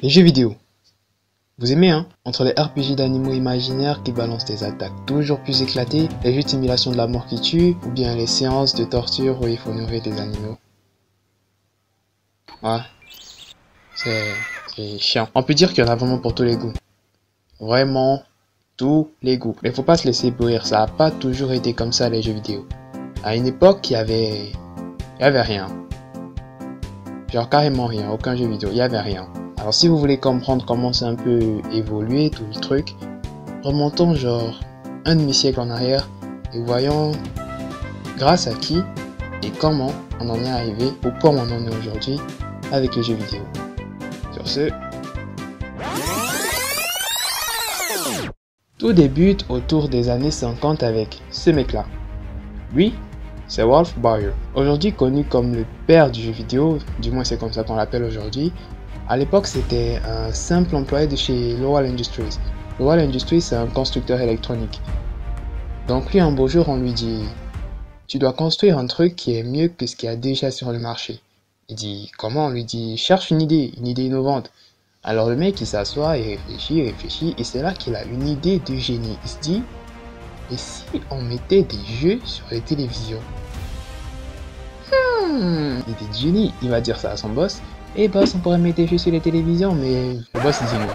Les jeux vidéo. Vous aimez, hein? Entre les RPG d'animaux imaginaires qui balancent des attaques toujours plus éclatées, les jeux de simulation de la mort qui tuent, ou bien les séances de torture où il faut nourrir des animaux. Ouais, c'est chiant. On peut dire qu'il y en a vraiment pour tous les goûts. Vraiment, tous les goûts. Mais faut pas se laisser pourrir, ça a pas toujours été comme ça les jeux vidéo. À une époque, il y avait rien. Genre carrément rien, aucun jeu vidéo, il y avait rien. Alors si vous voulez comprendre comment c'est un peu évolué tout le truc, remontons genre un demi-siècle en arrière et voyons grâce à qui et comment on en est arrivé au point où on en est aujourd'hui avec les jeux vidéo. Sur ce, tout débute autour des années 50 avec ce mec-là. Lui, c'est Ralph Baer. Aujourd'hui connu comme le père du jeu vidéo, du moins c'est comme ça qu'on l'appelle aujourd'hui. À l'époque, c'était un simple employé de chez Lowell Industries. Lowell Industries, c'est un constructeur électronique. Donc lui, un beau jour, on lui dit « Tu dois construire un truc qui est mieux que ce qu'il y a déjà sur le marché. » Il dit « Comment ?» On lui dit « Cherche une idée innovante. » Alors le mec, il s'assoit, il réfléchit, et c'est là qu'il a une idée de génie. Il se dit « Et si on mettait des jeux sur les télévisions ?» Idée de génie, il va dire ça à son boss. Eh boss, on pourrait mettre des jeux sur les télévisions, mais le boss il dit non.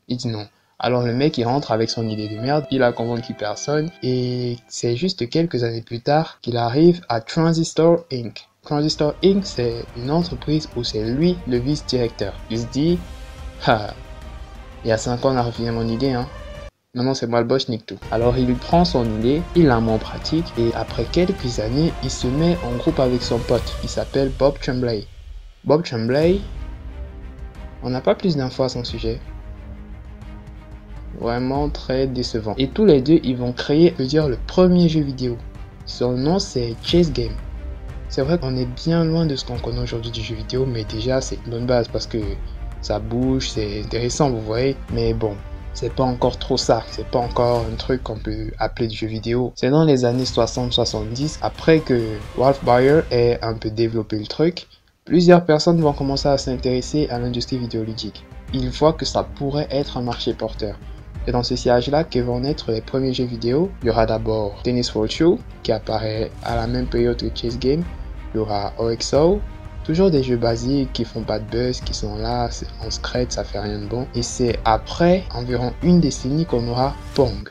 Il dit non. Alors le mec il rentre avec son idée de merde, il a convaincu personne et c'est juste quelques années plus tard qu'il arrive à Transistor Inc. Transistor Inc. c'est une entreprise où c'est lui le vice-directeur. Il se dit, ah, il y a 5 ans on a refusé mon idée hein. Maintenant c'est moi le boss, nique tout. Alors il prend son idée, il la met en pratique et après quelques années il se met en groupe avec son pote. Il s'appelle Bob Tremblay. Bob Tremblay, on n'a pas plus d'infos à son sujet. Vraiment très décevant. Et tous les deux, ils vont créer, le premier jeu vidéo. Son nom, c'est Chess Game. C'est vrai qu'on est bien loin de ce qu'on connaît aujourd'hui du jeu vidéo, mais déjà, c'est une bonne base parce que ça bouge, c'est intéressant, vous voyez. Mais bon, c'est pas encore trop ça. C'est pas encore un truc qu'on peut appeler du jeu vidéo. C'est dans les années 60-70, après que Ralph Baer ait un peu développé le truc, plusieurs personnes vont commencer à s'intéresser à l'industrie vidéoludique. Ils voient que ça pourrait être un marché porteur. C'est dans ce sillage-là que vont naître les premiers jeux vidéo. Il y aura d'abord Tennis Roadshow, qui apparaît à la même période que Chess Game. Il y aura OXO, toujours des jeux basiques qui font pas de buzz, qui sont là, on se crête, ça fait rien de bon. Et c'est après environ une décennie qu'on aura Pong.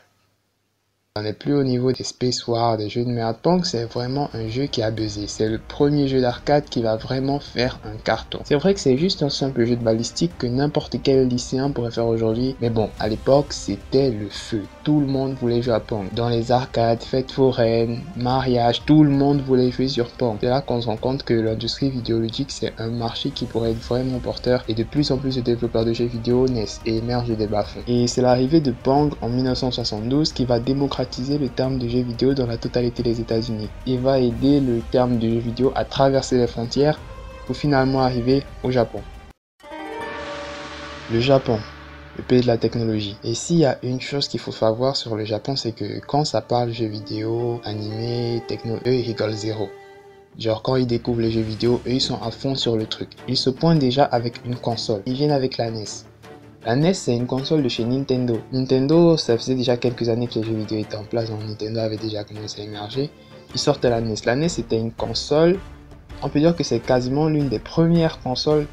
On n'est plus au niveau des Space Wars, des jeux de merde. Pong, c'est vraiment un jeu qui a buzzé. C'est le premier jeu d'arcade qui va vraiment faire un carton. C'est vrai que c'est juste un simple jeu de balistique que n'importe quel lycéen pourrait faire aujourd'hui. Mais bon, à l'époque, c'était le feu. Tout le monde voulait jouer à Pong. Dans les arcades, fêtes foraines, mariages, tout le monde voulait jouer sur Pong. C'est là qu'on se rend compte que l'industrie vidéoludique, c'est un marché qui pourrait être vraiment porteur. Et de plus en plus de développeurs de jeux vidéo naissent et émergent des bas-fonds. Et c'est l'arrivée de Pong en 1972 qui va démocratiser le terme de jeu vidéo dans la totalité des États-Unis. Il va aider le terme de jeu vidéo à traverser les frontières pour finalement arriver au Japon. Le Japon, le pays de la technologie. Et s'il y a une chose qu'il faut savoir sur le Japon, c'est que quand ça parle jeux vidéo, animé, techno, eux ils rigolent zéro. Genre quand ils découvrent les jeux vidéo, eux ils sont à fond sur le truc. Ils se pointent déjà avec une console. Ils viennent avec la NES. La NES, c'est une console de chez Nintendo. Nintendo, ça faisait déjà quelques années que les jeux vidéo étaient en place, donc Nintendo avait déjà commencé à émerger. Ils sortent la NES. La NES, c'était une console, on peut dire que c'est quasiment l'une des premières consoles,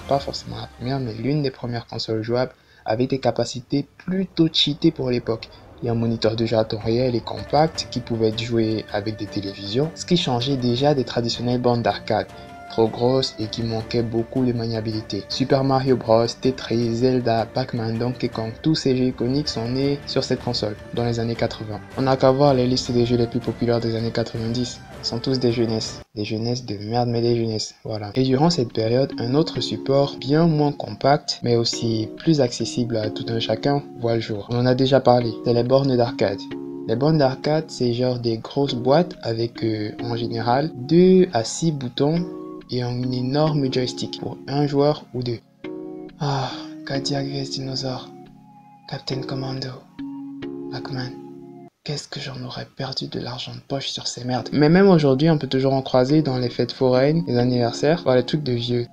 pas forcément la première, mais l'une des premières consoles jouables avec des capacités plutôt cheatées pour l'époque. Il y a un moniteur de jeu à temps réel et compact qui pouvait être joué avec des télévisions, ce qui changeait déjà des traditionnelles bandes d'arcade. Trop grosse et qui manquait beaucoup de maniabilité. Super Mario Bros, Tetris, Zelda, Pac-Man, Donkey Kong, tous ces jeux iconiques sont nés sur cette console dans les années 80. On n'a qu'à voir les listes des jeux les plus populaires des années 90. Ils sont tous des jeunesses. Des jeunesses de merde, mais des jeunesses. Voilà. Et durant cette période, un autre support bien moins compact, mais aussi plus accessible à tout un chacun, voit le jour. On en a déjà parlé. C'est les bornes d'arcade. Les bornes d'arcade, c'est genre des grosses boîtes avec en général 2 à 6 boutons et un énorme joystick pour un joueur ou deux. Ah, Cadillac vs Dinosaur, Captain Commando, Pac-Man. Qu'est-ce que j'en aurais perdu de l'argent de poche sur ces merdes. Mais même aujourd'hui, on peut toujours en croiser dans les fêtes foraines, les anniversaires, les trucs de vieux.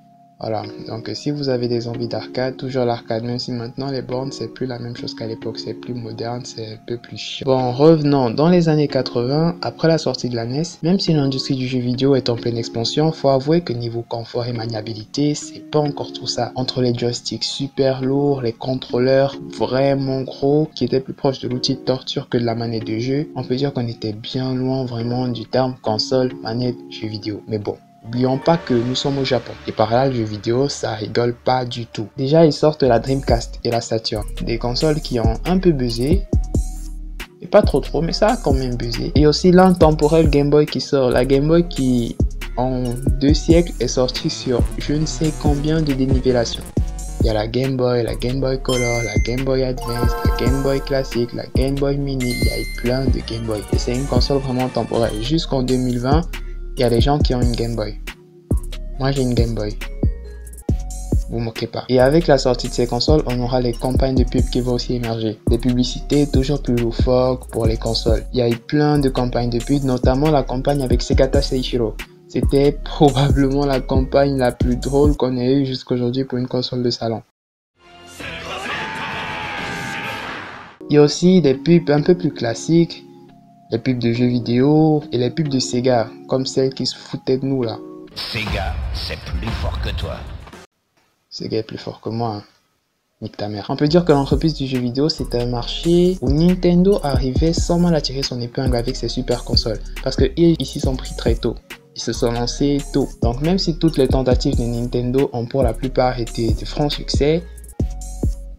Voilà, donc si vous avez des envies d'arcade, toujours l'arcade, même si maintenant les bornes c'est plus la même chose qu'à l'époque, c'est plus moderne, c'est un peu plus chiant. Bon, revenons dans les années 80, après la sortie de la NES, même si l'industrie du jeu vidéo est en pleine expansion, faut avouer que niveau confort et maniabilité, c'est pas encore tout ça. Entre les joysticks super lourds, les contrôleurs vraiment gros, qui étaient plus proches de l'outil de torture que de la manette de jeu, on peut dire qu'on était bien loin vraiment du terme console, manette, jeu vidéo. Mais bon. N'oublions pas que nous sommes au Japon et par là le jeu vidéo ça rigole pas du tout. Déjà ils sortent la Dreamcast et la Saturn, des consoles qui ont un peu buzzé, et pas trop mais ça a quand même buzzé. Et aussi l'intemporel Game Boy qui sort, la Game Boy qui en 2 siècles est sortie sur je ne sais combien de dénivellations. Il y a la Game Boy Color, la Game Boy Advance, la Game Boy classique, la Game Boy Mini, il y a eu plein de Game Boy et c'est une console vraiment temporelle. Jusqu'en 2020, il y a des gens qui ont une Game Boy. Moi j'ai une Game Boy. Vous moquez pas. Et avec la sortie de ces consoles, on aura les campagnes de pub qui vont aussi émerger. Des publicités toujours plus loufoques pour les consoles. Il y a eu plein de campagnes de pub, notamment la campagne avec Segata Seishiro. C'était probablement la campagne la plus drôle qu'on ait eue jusqu'aujourd'hui pour une console de salon. Il y a aussi des pubs un peu plus classiques. Les pubs de jeux vidéo et les pubs de Sega, comme celle qui se foutait de nous là. Sega, c'est plus fort que toi. Sega est plus fort que moi, hein. Nique ta mère. On peut dire que l'entreprise du jeu vidéo, c'est un marché où Nintendo arrivait sans mal à tirer son épingle avec ses super consoles. Parce que ils s'y sont pris très tôt. Ils se sont lancés tôt. Donc même si toutes les tentatives de Nintendo ont pour la plupart été de francs succès,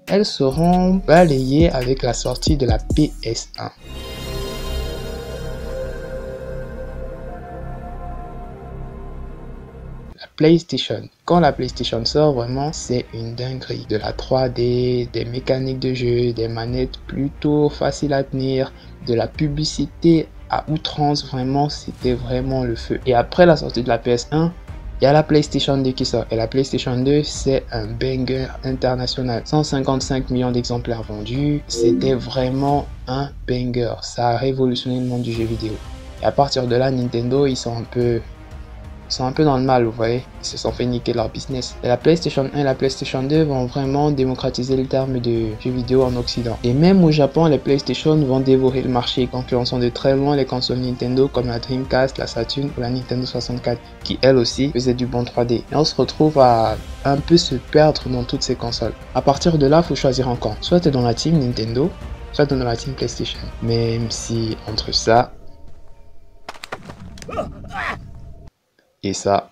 elles seront balayées avec la sortie de la PS1. PlayStation. Quand la PlayStation sort, vraiment, c'est une dinguerie. De la 3D, des mécaniques de jeu, des manettes plutôt faciles à tenir, de la publicité à outrance, vraiment, c'était vraiment le feu. Et après la sortie de la PS1, il y a la PlayStation 2 qui sort. Et la PlayStation 2, c'est un banger international. 155 millions d'exemplaires vendus. C'était vraiment un banger. Ça a révolutionné le monde du jeu vidéo. Et à partir de là, Nintendo, ils sont un peu dans le mal, vous voyez. Ils se sont fait niquer leur business. Et la PlayStation 1 et la PlayStation 2 vont vraiment démocratiser le terme de jeux vidéo en Occident. Et même au Japon, les PlayStation vont dévorer le marché, concurrençant de très loin les consoles Nintendo comme la Dreamcast, la Saturn ou la Nintendo 64, qui elles aussi faisaient du bon 3D. Et on se retrouve à un peu se perdre dans toutes ces consoles. À partir de là, il faut choisir un camp. Soit tu es dans la team Nintendo, soit tu es dans la team PlayStation. Même si entre ça et ça,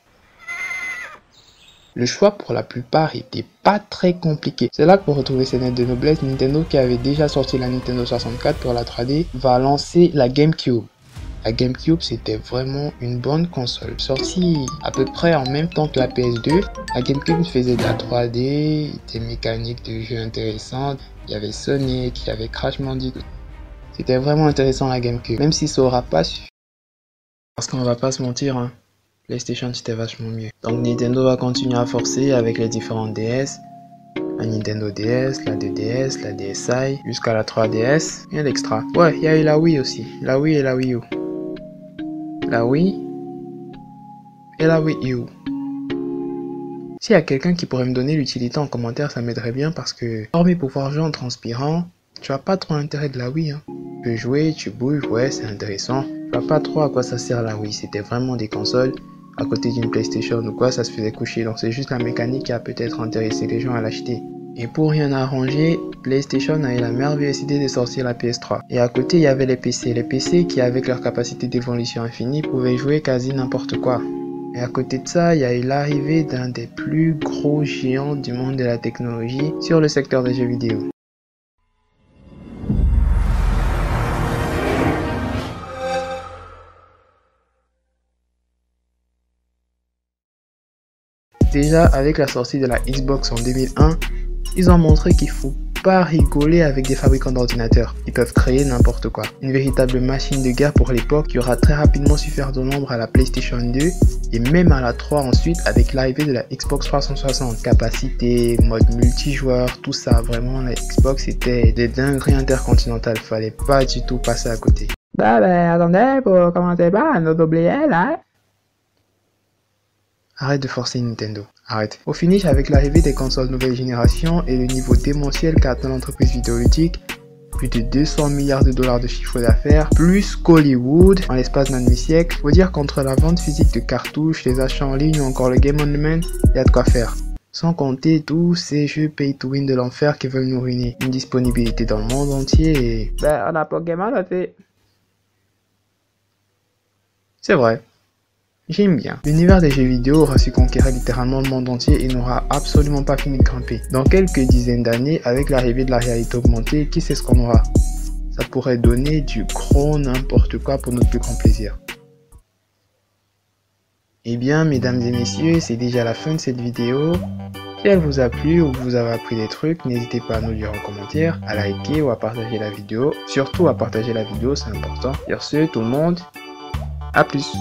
le choix pour la plupart était pas très compliqué. C'est là que pour retrouver ses lettres de noblesse, Nintendo qui avait déjà sorti la Nintendo 64 pour la 3D va lancer la GameCube. La GameCube c'était vraiment une bonne console. Sortie à peu près en même temps que la PS2, la GameCube faisait de la 3D, des mécaniques de jeu intéressantes. Il y avait Sonic, il y avait Crash Bandicoot. C'était vraiment intéressant la GameCube. Même si ça aura pas suffi. Parce qu'on va pas se mentir, hein. PlayStation c'était vachement mieux. Donc Nintendo va continuer à forcer avec les différentes DS. La Nintendo DS, la 2DS, la DSi, jusqu'à la 3DS. Rien d'extra. Ouais, il y a eu la Wii aussi. La Wii et la Wii U. La Wii et la Wii U. S'il y a quelqu'un qui pourrait me donner l'utilité en commentaire, ça m'aiderait bien parce que, hormis pouvoir jouer en transpirant, tu as pas trop l'intérêt de la Wii, hein. Tu peux jouer, tu bouges, ouais, c'est intéressant. Tu vois pas trop à quoi ça sert la Wii. C'était vraiment des consoles à côté d'une PlayStation ou quoi, ça se faisait coucher. Donc c'est juste la mécanique qui a peut-être intéressé les gens à l'acheter. Et pour rien arranger, PlayStation a eu la merveilleuse idée de sortir la PS3. Et à côté, il y avait les PC. Les PC qui, avec leur capacité d'évolution infinie, pouvaient jouer quasi n'importe quoi. Et à côté de ça, il y a eu l'arrivée d'un des plus gros géants du monde de la technologie sur le secteur des jeux vidéo. Déjà, avec la sortie de la Xbox en 2001, ils ont montré qu'il faut pas rigoler avec des fabricants d'ordinateurs. Ils peuvent créer n'importe quoi. Une véritable machine de guerre pour l'époque qui aura très rapidement su faire de l'ombre à la PlayStation 2 et même à la 3 ensuite avec l'arrivée de la Xbox 360. Capacité, mode multijoueur, tout ça. Vraiment, la Xbox c'était des dingueries intercontinentales. Fallait pas du tout passer à côté. Attendez, pour commencer pas, notre oublié là. Arrête de forcer Nintendo. Arrête. Au finish, avec l'arrivée des consoles nouvelle génération et le niveau démentiel qu'a atteint l'entreprise vidéoludique, plus de 200 milliards de dollars de chiffre d'affaires, plus qu'Hollywood en l'espace d'un demi-siècle, faut dire qu'entre la vente physique de cartouches, les achats en ligne ou encore le game on demand, il y a de quoi faire. Sans compter tous ces jeux pay to win de l'enfer qui veulent nous ruiner. Une disponibilité dans le monde entier et... Ben, on a Pokémon, là, fait... C'est vrai. J'aime bien. L'univers des jeux vidéo aura su conquérir littéralement le monde entier et n'aura absolument pas fini de grimper. Dans quelques dizaines d'années, avec l'arrivée de la réalité augmentée, qui sait ce qu'on aura? Ça pourrait donner du gros n'importe quoi pour notre plus grand plaisir. Eh bien, mesdames et messieurs, c'est déjà la fin de cette vidéo. Si elle vous a plu ou que vous avez appris des trucs, n'hésitez pas à nous le dire en commentaire, à liker ou à partager la vidéo. Surtout à partager la vidéo, c'est important. Sur ce, tout le monde, à plus.